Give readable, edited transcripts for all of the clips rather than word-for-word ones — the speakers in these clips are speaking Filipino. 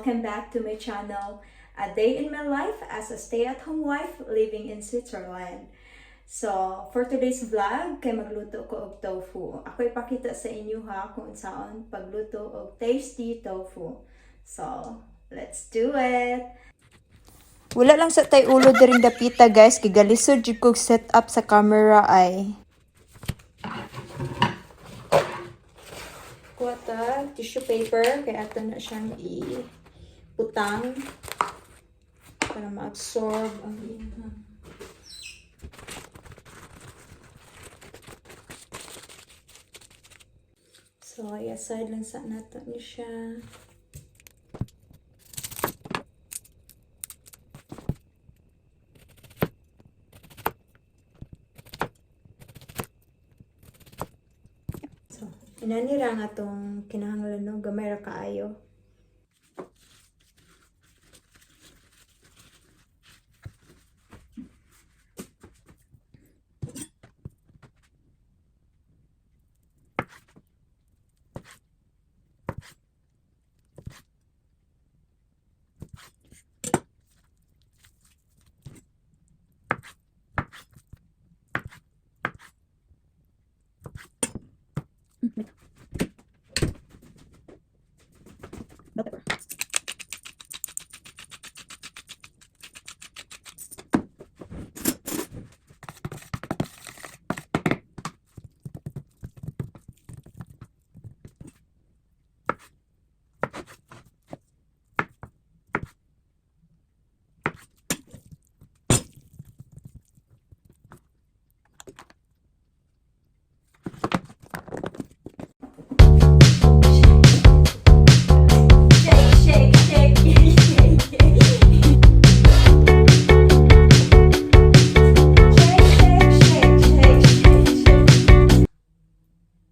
welcome back to my channel, A Day in My Life as a Stay-at-Home Wife Living in Switzerland. So, for today's vlog, kay magluto ko og tofu. Ako ipakita sa inyo ha kung saan pagluto og tasty tofu. So, let's do it! Wala lang sa tay ulo diring dapita guys, gigalisod jud kog setup sa camera ay. Kuha ta tissue paper, kaya ato na siyang iputang para ma-absorb ang iyang. So, i-aside lang sa nato ni siya. So, inanira nga itong kinahanglan no, gamay ra kaayo.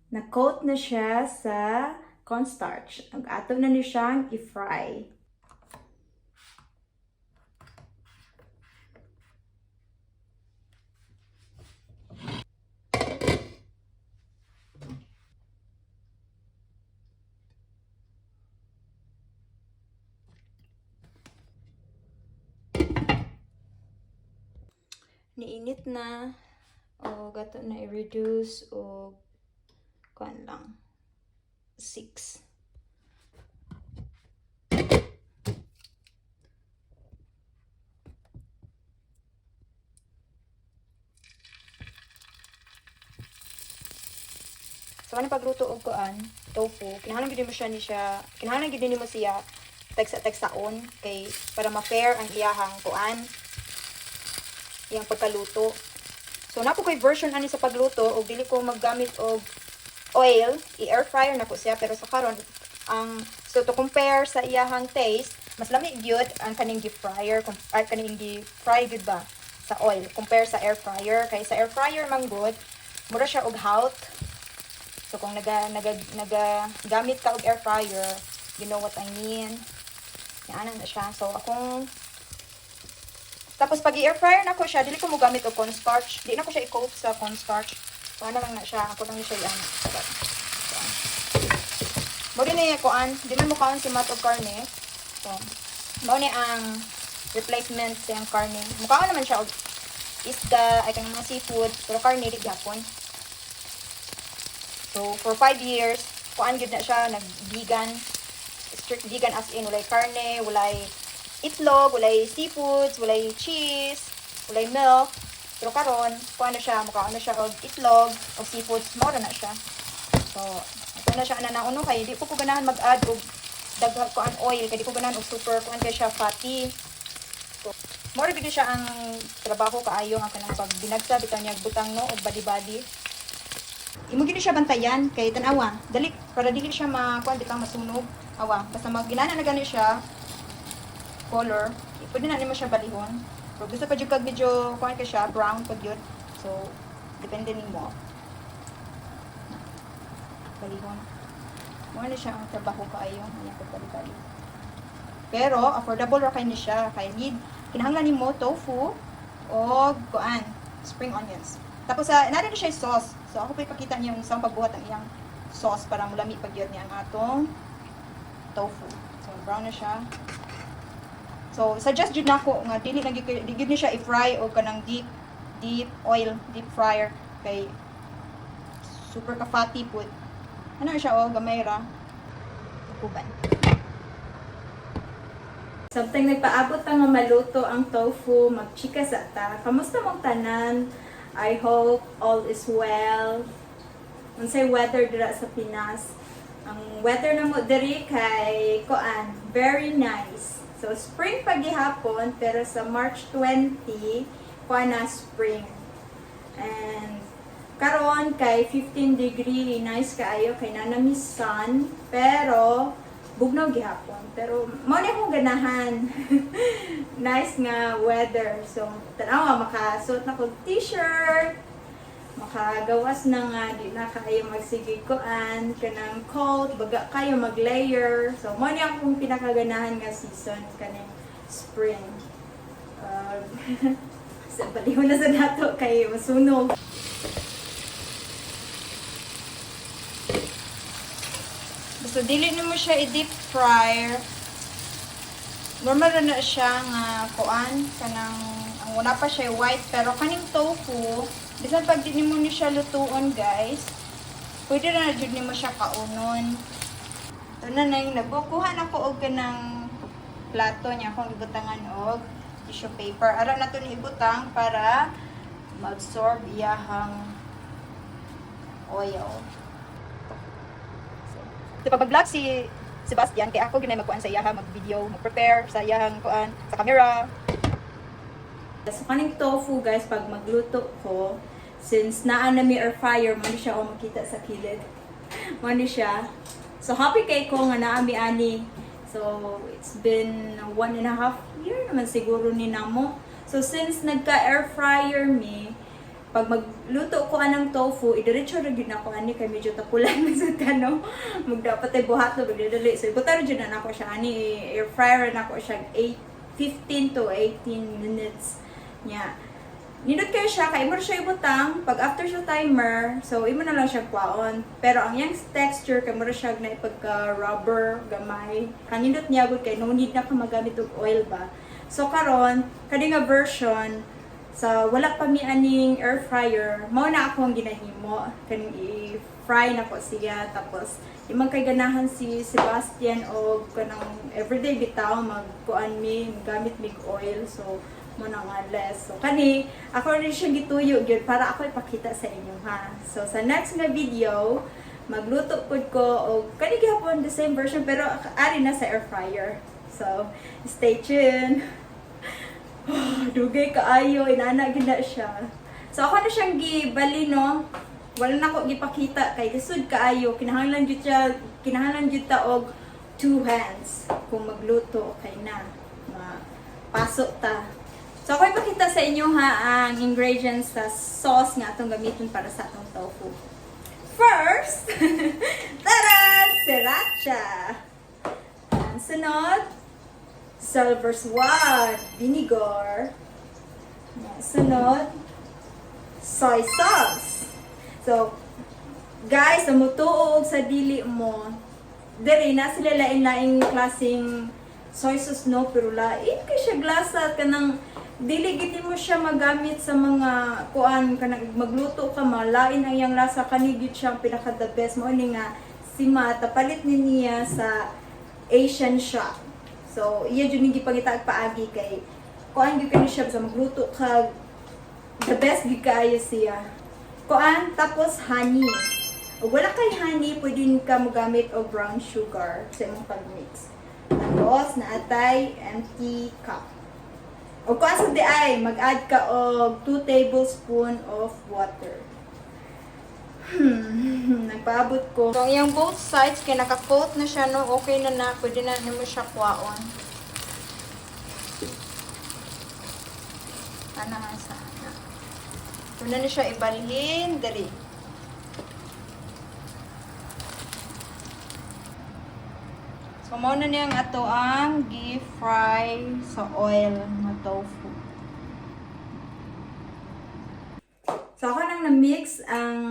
Na-coat na siya sa cornstarch. Ang ato na ni siyang i-fry. Niinit na o gato na i-reduce o kuan lang 6. So ano pagluto og kuan tofu, kinahanglan gid mo siya teksa-teksaon kay para ma-fair ang iyahang kuan iyang pagkaluto. So napo koy version ani sa pagluto og dili ko maggamit og oil, i-air fryer na ko siya, pero sa karon ang so to compare sa iyahang taste, mas lami gyud ang kaning gi-fryer kaning gi-fry gyud ba sa oil compare sa air fryer. Kay sa air fryer man good mura siya og hot. So kung gamit ka og air fryer, you know what I mean. Yan na siya. So akong tapos pag i-air fryer na ko siya, dili ko mo gamit og cornstarch. Di na ko siya i-coat sa cornstarch. So ano lang na siya, ako lang siya yan. Mo din ni kuan, di man mo kaon si mat og karne. So, mo ni ang replacement sa ang karne. Mukha naman siya og isda, ay kanang mga seafood, pero karne di gyapon. So, for 5 years, kuan gyud na siya, nag-vegan, strict vegan as in, walay karne, walay itlog, walay seafoods, walay cheese, walay milk. Pero karon, kuan na siya, mukha na siya og itlog, og seafoods, mura na siya. So, ito na siya na uno kay di ko ganahan mag-add og dagdag kuan oil, kay di ko ganahan og super kuan kay siya fatty. So, mura bigay siya ang trabaho kaayo nga kanang pag binagsa bitaw niya butang no og body. Imo gid siya bantayan kay tan-awa, dali para dili siya kuan bitaw masunog. Awa, basta magginana na gani siya color, pwede na nimo siya balihon. Pero gusto pa jud kag medyo kuan ka siya brown pag yun. So, depende nimo. Balihon. Mo na siya ang trabaho kaayo nga pagbalik. Pero affordable ra kay ni siya kay kinahanglan nimo tofu o kuan spring onions. Tapos narin siya sauce. So ako pa ipakita niyo yung isang pagbuhat ang iyang sauce para mulami pag yun niya ang atong tofu. So brown na siya. So, suggest jud nako nga dili na gyud ni siya i-fry o kanang deep oil, deep fryer kay super ka fatty pud. Ano siya gamay ra. Kuban. Samtang nagpaabot ta nga maluto ang tofu, magchika sa ta. Kamusta mong tanan? I hope all is well. Unsay weather dira sa Pinas? Ang weather na mo diri kay kuan, very nice. So spring paghihapon pero sa March 20 kuan na spring. And karon kay 15 degree, nice kaayo kay nanami sun pero bugnaw gihapon. Pero mao ni akong ganahan. Nice nga weather. So tanaw makasuot na kog t-shirt. Makagawas na nga, di na kayo magsigikuan, kanang coat, baga kayo mag-layer. So, mo niya akong pinakaganahan nga season, kanang spring. Sa balihon na sa nato kay masunog. Basta dili nimo siya i-deep fryer. Normal na siya nga kuan, kanang ang una pa siya white, pero kaning tofu, bisan pag di nimo ni siya lutuon guys, pwede na jud nimo siya kaunon. Ito na yung nabukuhan ako og kanang plato niya akong ibutangan og tissue paper. Ara na to ni ibutang para ma-absorb iyahang oil. So pag-vlog si Sebastian, kaya ako ginay magkuan sa iyahang mag-video, mag-prepare sa iyahang kuan sa camera. So, kaning tofu guys, pag magluto ko, since naa na mi air fryer, mali siya o makita sa kilid. Mali siya. So, happy kay ko nga naa mi ani. So, it's been 1.5 year naman siguro ni namo. So, since nagka-air fryer mi, pag magluto ko anang tofu, idiretso ra gyud nako ani kay medyo tapulan man sa tanong. Magdapat ay buhat no bigdali. So, ibutar jud na nako siya ani air fryer na nako siya 15 to 18 minutes. Yeah. Nindot kayo siya, kay mo siya ibutang, pag after siya timer, so imo na lang siya kwaon. Pero ang yang texture, kay mo siya na ipagka rubber, gamay. Kanindot niya gud kay no need na ka magamit og oil ba. So karon, kani nga version, sa wala pa mi aning air fryer, mao na ako ang ginahimo. Kaning i-fry na ko siya, tapos imang kay ganahan si Sebastian og kanang everyday bitaw magkuan mi, gamit mig oil. So mo na nga less. So, kani, ako rin siya gituyo gyud para ako ipakita sa inyo, ha. So, sa next na video, magluto pud ko og kani gyapon the same version pero ari na sa air fryer. So, stay tuned. Dugay kaayo, inana gina siya. So, ako na siyang gibali, no. Wala na ko gipakita kay lisod kaayo. Kinahanglan jud ta og 2 hands kung magluto kay na. Pasok ta. So, ako ipakita sa inyo ha ang ingredients sa sauce nga atong gamitin para sa atong tofu. First, tada! Sriracha! Ang sunod, silver sword, vinegar. Ang sunod, soy sauce. So, guys, namutuog sa dili mo. Dere, na sila lain-laing klaseng soy sauce, no? Pero lain kay siya glasa at kanang dili gid mo siya magamit sa mga kuan kanang magluto ka malain ang yang lasa kanigit siya pinaka the best mo ni nga si Mata palit ni niya sa Asian shop. So iya jud ni gipangita paagi kay kuan gyud kani siya sa magluto ka the best gid kaayo siya. Kuan tapos honey. Ug wala kay honey pwede ka mogamit og brown sugar sa imong pag-mix. Tapos naatay empty cup. O kung asa di ay, mag-add ka og 2 tablespoon of water. Nagpaabot ko. So, yung both sides, kaya naka-coat na siya, no? Okay na na. Pwede na mo siya kwaon. Sana. Pwede na siya ibalhin. Dali. So, mauna niyang ato ang gi-fry sa oil na tofu. So, ako nang na-mix ang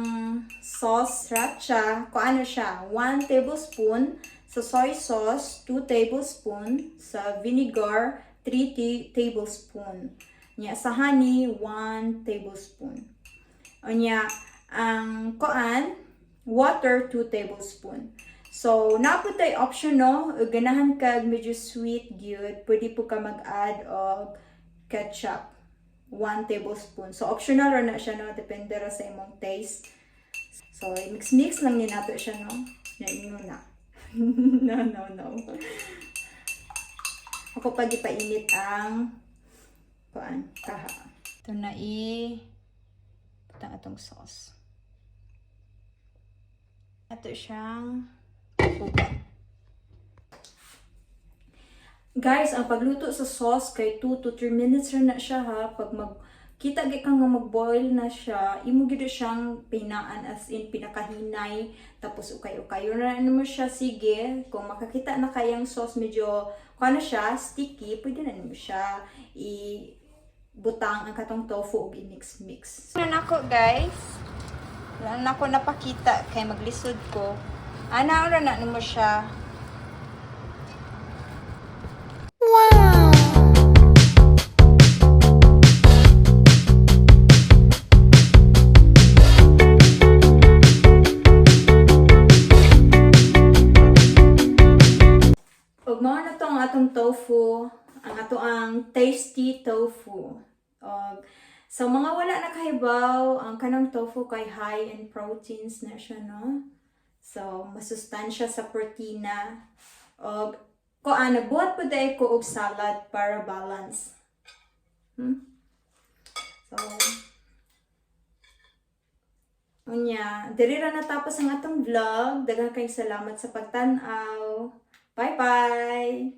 sauce sriracha. Kung ano siya, 1 tablespoon. Sa soy sauce, 2 tablespoon. Sa vinegar, 3 tablespoon. Nya sa honey, 1 tablespoon. Nya ang koan, water, 2 tablespoon. So, naputay option no, ganahan kag medyo sweet gyud, pwede po ka mag-add og ketchup, 1 tablespoon. So, optional ra na siya no, depende ra sa imong taste. So, mix-mix lang ni nato siya no. Yan na. No. Ako pag ipainit ang kuan, kaha. Ito na putang atong sauce. Ito siyang uga. Guys, ang pagluto sa sauce kay 2 to 3 minutes ra na siya ha. Pag kita gay kang mag-boil na siya, imo gid siyang pinaan as in pinakahinay tapos ukay-ukay na mo siya. Sige, kung makakita na kayang sauce medyo kuno siya, sticky, pwede na nimo siya butang ang katong tofu ug i-mix. Ano nako guys? Wala na ako napakita kay maglisod ko. Ana ora na nimo siya. Ug mao na tong atong tofu, ang ang tasty tofu. Sa mga wala na kahibaw, ang kanang tofu kay high in proteins na siya no. So masustansya sa protina. Og nagbuhat po dahil ko og salad para balance. So unya, diri ra natapos ang atong vlog. Daghang kayong salamat sa pagtan-aw. Bye-bye!